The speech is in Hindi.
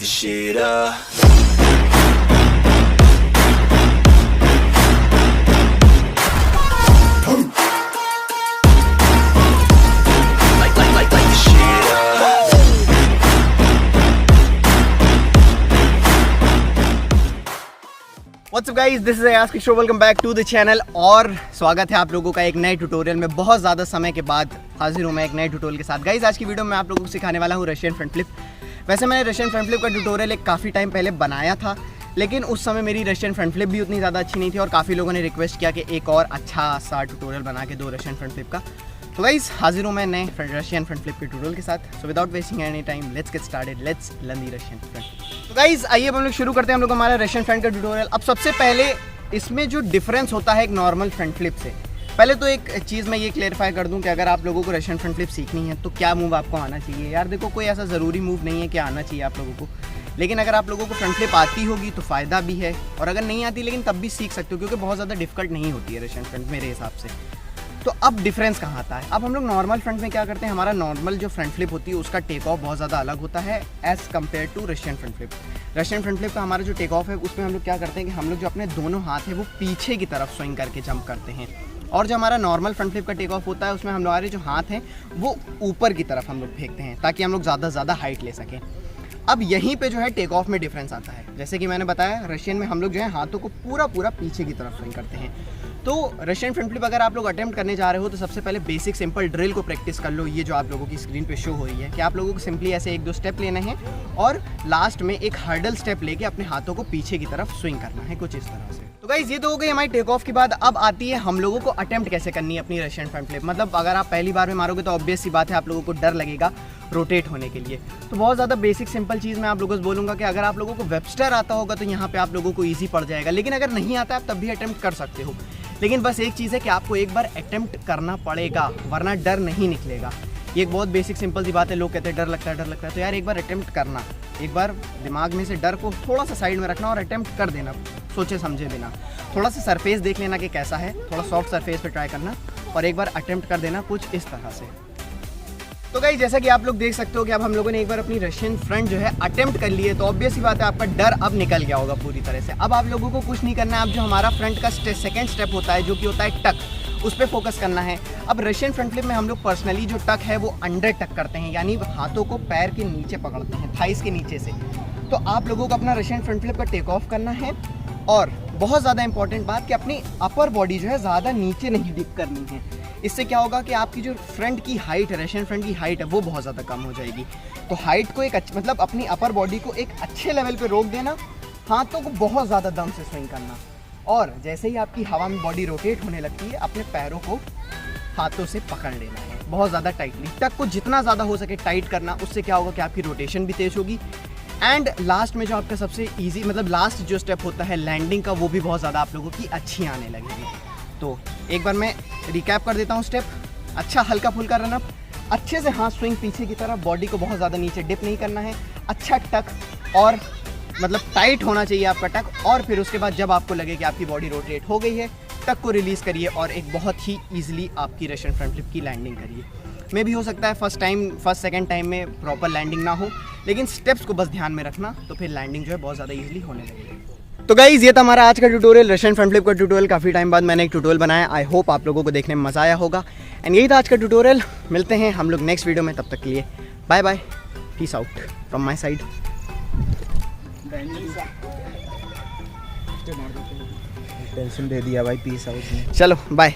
the shit up. Light the shit up. What's up guys, this is Ayaz Kishore, welcome back to the channel। और स्वागत है आप लोगों का एक नए ट्यूटोरियल में। बहुत ज़्यादा समय के बाद हाजिर हूँ मैं एक नए ट्यूटोरियल के साथ। गाइज आज की वीडियो में आप लोगों को सिखाने वाला हूँ रशियन फ्रंट फ्लिप। वैसे मैंने रशियन फ्रंट फ्लिप का ट्यूटोरियल एक काफ़ी टाइम पहले बनाया था, लेकिन उस समय मेरी रशियन फ्रंट फ्लिप भी उतनी ज़्यादा अच्छी नहीं थी और काफ़ी लोगों ने रिक्वेस्ट किया कि एक और अच्छा सा ट्यूटोरियल बना के दो रशियन फ्रंट फ्लिप का। तो गाइज हाजिर हूँ मैं नए रशियन फ्रंट फ्लिप के ट्यूटोरियल के साथ। So without wasting any time let's get started, let's learn the Russian front. तो गाइज आइए हम लोग शुरू करते हैं हम लोग हमारा रशियन फ्रंट का ट्यूटोरियल। अब सबसे पहले इसमें जो डिफरेंस होता है एक नॉर्मल फ्रंट फ्लिप से, पहले तो एक चीज़ मैं ये क्लेरिफाई कर दूं कि अगर आप लोगों को रशियन फ्रंट फ्लिप सीखनी है तो क्या मूव आपको आना चाहिए। यार देखो, कोई ऐसा ज़रूरी मूव नहीं है कि आना चाहिए आप लोगों को, लेकिन अगर आप लोगों को फ्रंट फ्लिप आती होगी तो फ़ायदा भी है, और अगर नहीं आती लेकिन तब भी सीख सकते हो क्योंकि बहुत ज़्यादा डिफिकल्ट नहीं होती है रशियन फ्रंट मेरे हिसाब से। तो अब डिफरेंस कहाँ आता है। अब हम लोग नॉर्मल फ्रंट में क्या करते हैं, हमारा नॉर्मल जो फ्रंट फ्लिप होती है उसका टेक ऑफ बहुत ज़्यादा अलग होता है as compare to Russian front flip. Russian front flip का हमारा जो टेक ऑफ है उसमें हम लोग क्या करते हैं कि हम लोग जो अपने दोनों हाथ है वो पीछे की तरफ स्विंग करके जंप करते हैं, और जो हमारा नॉर्मल फ्रंट फ्लिप का टेक ऑफ होता है उसमें हम हमारे जो हाथ हैं वो ऊपर की तरफ हम लोग फेंकते हैं ताकि हम लोग ज़्यादा हाइट ले सकें। अब यहीं पे जो है टेक ऑफ में डिफरेंस आता है। जैसे कि मैंने बताया, रशियन में हम लोग जो है हाथों को पूरा पीछे की तरफ स्विंग करते हैं। तो रशियन फ्रंट फ्लिप अगर आप लोग अटेम्प्ट करने जा रहे हो तो सबसे पहले बेसिक सिंपल ड्रिल को प्रैक्टिस कर लो। ये जो आप लोगों की स्क्रीन पे शो हो रही है कि आप लोगों को सिंपली ऐसे एक दो स्टेप लेने हैं और लास्ट में एक हर्डल स्टेप लेके अपने हाथों को पीछे की तरफ स्विंग करना है, कुछ इस तरह से। तो गाइस ये तो हो गई हमारी टेक ऑफ की बात। अब आती है हम लोगों को अटेम्प्ट कैसे करनी है अपनी रशियन फ्रंट फ्लिप। मतलब अगर आप पहली बार में मारोगे तो ऑब्वियस सी बात है आप लोगों को डर लगेगा रोटेट होने के लिए। तो बहुत ज़्यादा बेसिक सिंपल चीज़ मैं आप लोगों से बोलूँगा कि अगर आप लोगों को वेबस्टर आता होगा तो यहाँ पे आप लोगों को ईजी पड़ जाएगा, लेकिन अगर नहीं आता आप तब भी अटेम्प्ट कर सकते हो। लेकिन बस एक चीज़ है कि आपको एक बार अटेम्प्ट करना पड़ेगा वरना डर नहीं निकलेगा। ये एक बहुत बेसिक सिंपल सी बात है। लोग कहते हैं डर लगता है, तो यार एक बार अटेम्प्ट करना, एक बार दिमाग में से डर को थोड़ा सा साइड में रखना और अटेम्प्ट कर देना सोचे समझे बिना। थोड़ा सा सरफेस देख लेना कि कैसा है, थोड़ा सॉफ्ट सरफेस पे ट्राई करना और एक बार अटेम्प्ट कर देना कुछ इस तरह से। तो गाइस जैसा कि आप लोग देख सकते हो कि अब हम लोगों ने एक बार अपनी रशियन फ्रंट जो है अटेम्प्ट कर लिए, तो ऑब्वियस ही बात है आपका डर अब निकल गया होगा पूरी तरह से। अब आप लोगों को कुछ नहीं करना है, अब जो हमारा फ्रंट का सेकंड स्टेप होता है जो कि होता है टक, उस पर फोकस करना है। अब रशियन फ्रंट फ्लिप में हम लोग पर्सनली जो टक है वो अंडर टक करते हैं, यानी हाथों को पैर के नीचे पकड़ते हैं, थाइस के नीचे से। तो आप लोगों को अपना रशियन फ्रंट फ्लिप का टेक ऑफ करना है, और बहुत ज़्यादा इंपॉर्टेंट बात कि अपनी अपर बॉडी जो है ज़्यादा नीचे नहीं डिप करनी है। इससे क्या होगा कि आपकी जो फ्रंट की हाइट है, रशियन फ्रंट की हाइट है, वो बहुत ज़्यादा कम हो जाएगी। तो हाइट को एक मतलब अपनी अपर बॉडी को एक अच्छे लेवल पे रोक देना, हाथों को बहुत ज़्यादा दम से स्विंग करना, और जैसे ही आपकी हवा में बॉडी रोटेट होने लगती है अपने पैरों को हाथों से पकड़ लेना है बहुत ज़्यादा टाइटली। टक को जितना ज़्यादा हो सके टाइट करना, उससे क्या होगा कि आपकी रोटेशन भी तेज़ होगी। एंड लास्ट में जो आपका सबसे ईजी मतलब लास्ट जो स्टेप होता है लैंडिंग का, वो भी बहुत ज़्यादा आप लोगों की अच्छी आने लगेगी। तो एक बार मैं रिकैप कर देता हूँ स्टेप। अच्छा हल्का फुल्का रन अप, अच्छे से हाथ स्विंग पीछे की तरफ, बॉडी को बहुत ज़्यादा नीचे डिप नहीं करना है, अच्छा टक और मतलब टाइट होना चाहिए आपका टक, और फिर उसके बाद जब आपको लगे कि आपकी बॉडी रोटेट हो गई है, टक को रिलीज़ करिए और एक बहुत ही ईजिली आपकी रशियन फ्रंट फ्लिप की लैंडिंग करिए। मे भी हो सकता है फर्स्ट सेकंड टाइम में प्रॉपर लैंडिंग ना हो, लेकिन स्टेप्स को बस ध्यान में रखना, तो फिर लैंडिंग जो है बहुत ज़्यादा ईजिली होने लगेगी। तो गाइज़ ये था हमारा आज का ट्यूटोरियल, रशियन फ्रंट फ्लिप का ट्यूटोरियल। काफ़ी टाइम बाद मैंने एक ट्यूटोरियल बनाया, आई होप आप लोगों को देखने में मज़ा आया होगा। एंड यही था आज का ट्यूटोरियल। मिलते हैं हम लोग नेक्स्ट वीडियो में, तब तक के लिए bye bye, peace out from my side. Tension दे दिया भाई, पीस आउट। चलो बाय।